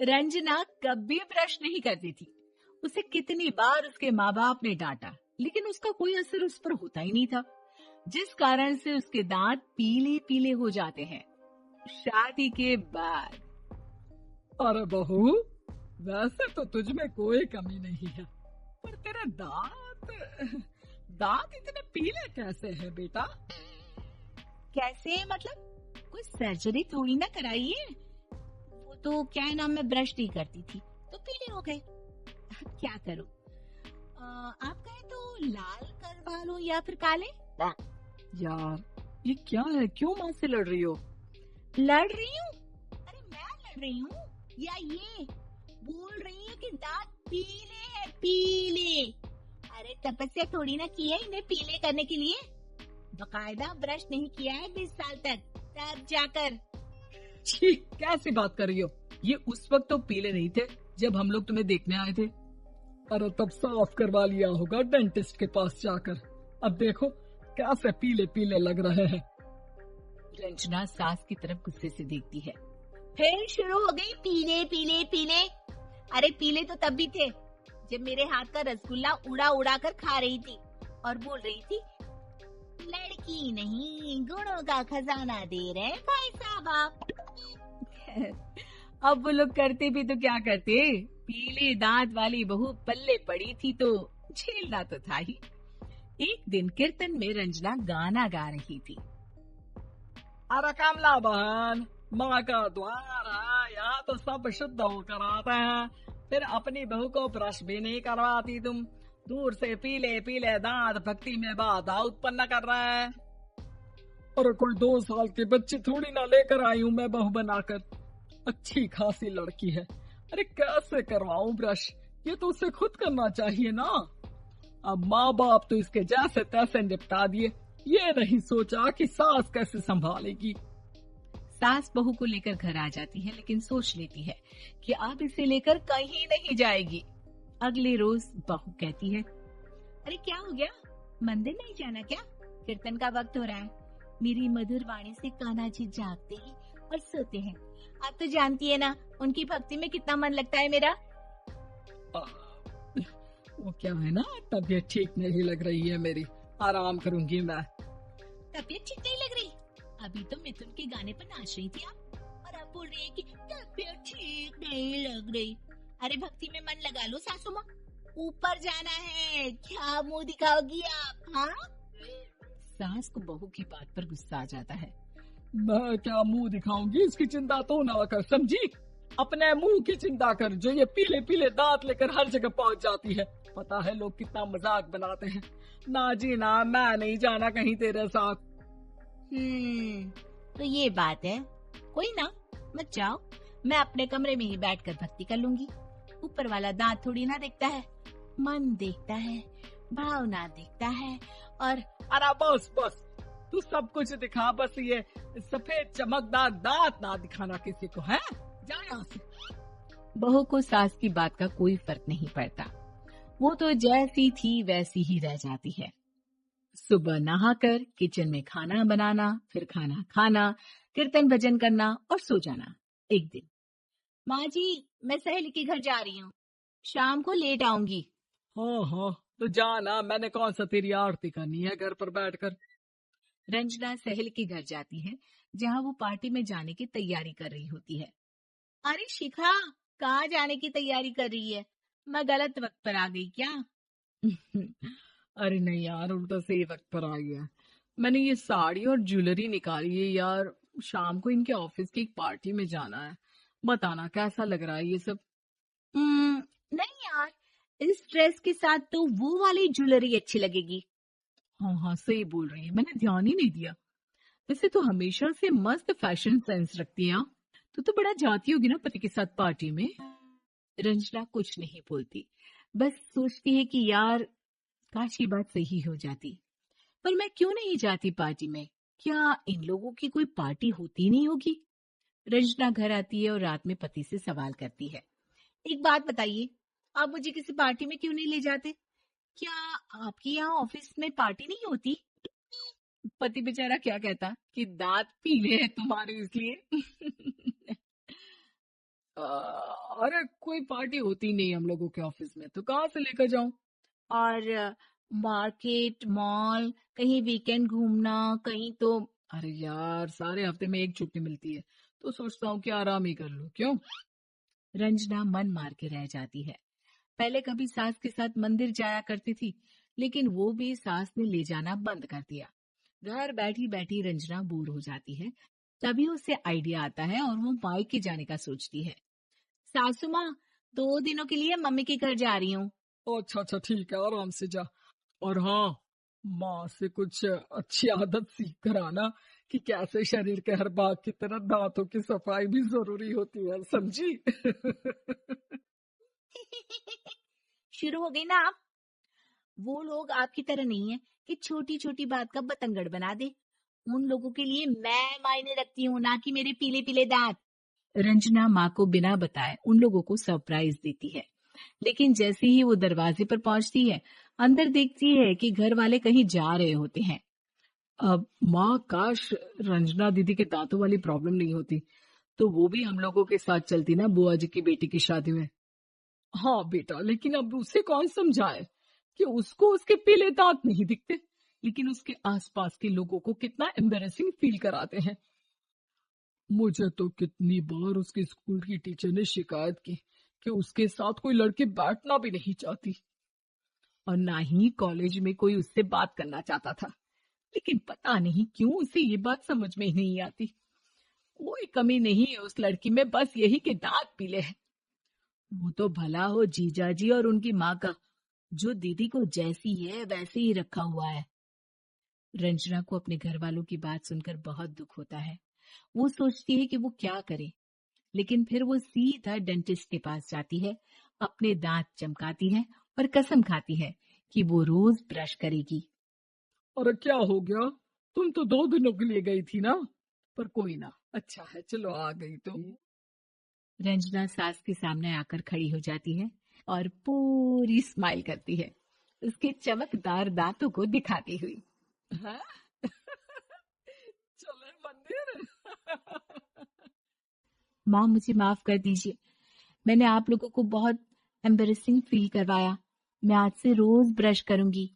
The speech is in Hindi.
रंजना कभी ब्रश नहीं करती थी। उसे कितनी बार उसके माँ बाप ने डांटा, लेकिन उसका कोई असर उस पर होता ही नहीं था, जिस कारण से उसके दांत पीले पीले हो जाते हैं। शादी के बाद अरे बहू, वैसे तो तुझ में कोई कमी नहीं है, पर तेरे दांत दांत इतने पीले कैसे हैं बेटा? कैसे मतलब? कोई सर्जरी थोड़ी ना कराई है। वो तो क्या है ना, मैं ब्रश नहीं करती थी तो पीले हो गए। अब क्या करूं? आप कहें तो लाल करवा लो या फिर काले। यार, ये क्या है? क्यों माँ से लड़ रही हो? लड़ रही हूँ? अरे मैं लड़ रही हूँ या ये बोल रही है कि दांत पीले हैं, पीले। अरे तपस्या थोड़ी ना की है इन्हें पीले करने के लिए। बकायदा ब्रश नहीं किया है 20 साल तक, तब जाकर। छी, कैसी बात कर रही हो? ये उस वक्त तो पीले नहीं थे जब हम लोग तुम्हें देखने आए थे। अरे तब साफ करवा लिया होगा डेंटिस्ट के पास जाकर। अब देखो कैसे पीले पीले लग रहे हैं। रंजना सास की तरफ गुस्से से देखती है। फिर शुरू हो गई पीले पीले पीले। अरे पीले तो तब भी थे जब मेरे हाथ का रसगुल्ला उड़ा उड़ा कर खा रही थी और बोल रही थी, लड़की नहीं गुणों का खजाना दे रहे भाई साहब आप। अब वो लोग करते भी तो क्या करते, पीले दांत वाली बहू पल्ले पड़ी थी तो झेलना तो था ही। एक दिन कीर्तन में रंजना गाना गा रही थी। अरे कमला बहन, माँ का द्वार है, यहाँ तो सब शुद्ध होकर आते हैं, फिर अपनी बहू को ब्रश भी नहीं करवाती तुम। दूर से पीले पीले दांत भक्ति में बाधा उत्पन्न कर रहे हैं। अरे कोई 2 साल की बच्ची थोड़ी ना लेकर आई हूँ मैं बहू बनाकर। अच्छी खासी लड़की है, अरे कैसे करवाऊं ब्रश? ये तो उसे खुद करना चाहिए ना। अब माँ बाप तो इसके जैसे तैसे निपटा दिए, ये नहीं सोचा कि सास कैसे संभालेगी। सास बहू को लेकर घर आ जाती है, लेकिन सोच लेती है कि अब इसे लेकर कहीं नहीं जाएगी। अगले रोज बहू कहती है, अरे क्या हो गया, मंदिर नहीं जाना क्या? कीर्तन का वक्त हो रहा है। मेरी मधुर वाणी से कान्हा जी जागते हैं और सोते हैं। आप तो जानती है ना उनकी भक्ति में कितना मन लगता है मेरा। वो क्या है ना, तबीयत ठीक नहीं लग रही है मेरी, आराम करूंगी मैं। तबीयत ठीक नहीं लग रही? अभी तो मिथुन के गाने पर नाच रही थी आप, और अब बोल रही है कि तबीयत ठीक नहीं लग रही। अरे भक्ति में मन लगा लो सासू माँ, ऊपर जाना है, क्या मुंह दिखाओगी आप? हाँ? सास को बहू की बात पर गुस्सा आ जाता है। मैं क्या मुंह दिखाऊंगी, इसकी चिंता तो ना कर, समझी? अपने मुंह की चिंता कर, जो ये पीले पीले दांत लेकर हर जगह पहुंच जाती है। पता है लोग कितना मजाक बनाते हैं। ना जी ना, मैं नहीं जाना कहीं तेरे साथ। तो ये बात है। कोई ना, मत जाओ, मैं अपने कमरे में ही बैठकर भक्ति कर लूंगी। ऊपर वाला दांत थोड़ी ना देखता है, मन देखता है, भावना देखता है। और अरे बस बस, तू सब कुछ दिखा, बस ये सफेद चमकदार दांत ना दिखाना किसी को, है? जा यहाँ से। बहू को सास की बात का कोई फर्क नहीं पड़ता, वो तो जैसी थी वैसी ही रह जाती है। सुबह नहाकर किचन में खाना बनाना, फिर खाना खाना, कीर्तन भजन करना और सो जाना। एक दिन, माँ जी मैं सहेली के घर जा रही हूँ, शाम को लेट आऊंगी। हाँ हाँ, तो जाना, मैंने कौन सा तेरी आरती करनी है घर पर बैठकर। रंजना सहेली के घर जाती है, जहाँ वो पार्टी में जाने की तैयारी कर रही होती है। अरे शिखा, कहाँ जाने की तैयारी कर रही है? मैं गलत वक्त पर आ गई क्या? अरे नहीं यार, उल्टा सही वक्त पर आ गया। मैंने ये साड़ी और ज्वेलरी निकाली है यार, शाम को इनके ऑफिस की एक पार्टी में जाना है। बताना कैसा लग रहा है ये सब? नहीं यार, इस ड्रेस के साथ तो वो वाली ज्वेलरी अच्छी लगेगी। हाँ हाँ, सही बोल रही है, मैंने ध्यान ही नहीं दिया। वैसे तो हमेशा से मस्त फैशन सेंस रखती है। तो बड़ा जाती होगी ना पति के साथ पार्टी में। रंजना कुछ नहीं बोलती, बस सोचती है कि यार काश ये बात सही हो जाती, पर मैं क्यों नहीं जाती पार्टी में? क्या इन लोगों की कोई पार्टी होती नहीं होगी? रंजना घर आती है और रात में पति से सवाल करती है, एक बात बताइए, आप मुझे किसी पार्टी में क्यों नहीं ले जाते? क्या आपके यहाँ ऑफिस में पार्टी नहीं होती? पति बेचारा क्या कहता कि दांत पीले हैं तुम्हारे इसलिए। अरे कोई पार्टी होती नहीं हम लोगों के ऑफिस में, तो कहाँ से लेकर जाऊं? और मार्केट, मॉल, कहीं वीकेंड घूमना, कहीं तो। अरे यार, सारे हफ्ते में एक छुट्टी मिलती है, तो सोचता हूँ कि आराम ही कर लूं। क्यों? रंजना मन मार के रह जाती है। पहले कभी सास के साथ मंदिर जाया करती थी, लेकिन वो भी सास ने ले जाना बंद कर दिया। घर बैठी बैठी रंजना बोर हो जाती है। तभी उसे आइडिया आता है और वो मायके जाने का सोचती है। सासू माँ, 2 दिनों के लिए मम्मी के घर जा रही हूँ। अच्छा अच्छा, ठीक है, आराम से जा। और हाँ, माँ से कुछ अच्छी आदत सीख कर आना कि कैसे शरीर के हर भाग की तरह दांतों की सफाई भी जरूरी होती है, समझी? शुरू हो गई ना आप। वो लोग आपकी तरह नहीं है कि छोटी छोटी बात का बतंगड़ बना दे। उन लोगों के लिए मैं मायने रखती हूँ, ना कि मेरे पीले पीले दांत। रंजना माँ को बिना बताए उन लोगों को सरप्राइज देती है, लेकिन जैसे ही वो दरवाजे पर पहुंचती है, अंदर देखती है कि घर वाले कहीं जा रहे होते हैं। अब माँ, काश रंजना दीदी के दांतों वाली प्रॉब्लम नहीं होती, तो वो भी हम लोगों के साथ चलती ना बुआ जी की बेटी की शादी में। हाँ बेटा, लेकिन अब उसे कौन समझाए कि उसको उसके पीले दांत नहीं दिखते, लेकिन उसके आसपास के लोगों को कितना एम्बेरसिंग फील कराते हैं। मुझे तो कितनी बार उसके स्कूल की टीचर ने शिकायत की कि उसके साथ कोई लड़की बैठना भी नहीं चाहती, और ना ही कॉलेज में कोई उससे बात करना चाहता था। लेकिन पता नहीं क्यों उसे ये बात समझ में ही नहीं आती। कोई कमी नहीं है उस लड़की में, बस यही कि दांत पीले हैं। वो तो भला हो जीजा जी और उनकी माँ का, जो दीदी को जैसी है वैसे ही रखा हुआ है। रंजना को अपने घर वालों की बात सुनकर बहुत दुख होता है। वो सोचती है कि वो क्या करे, लेकिन फिर वो सीधा डेंटिस्ट के पास जाती है, अपने दांत चमकाती है और कसम खाती है कि वो रोज ब्रश करेगी। अरे क्या हो गया? तुम तो 2 दिनों के लिए गई थी ना। पर कोई ना, अच्छा है, चलो आ गई तो। रंजना सास के सामने आकर खड़ी हो जाती है और पूरी स्माइल करती है, उसके चमकदार दांतों को दिखाती हुई। हाँ? चले मंदिर। माँ, मुझे माफ कर दीजिए, मैंने आप लोगों को बहुत एम्बेरसिंग फील करवाया। मैं आज से रोज ब्रश करूंगी।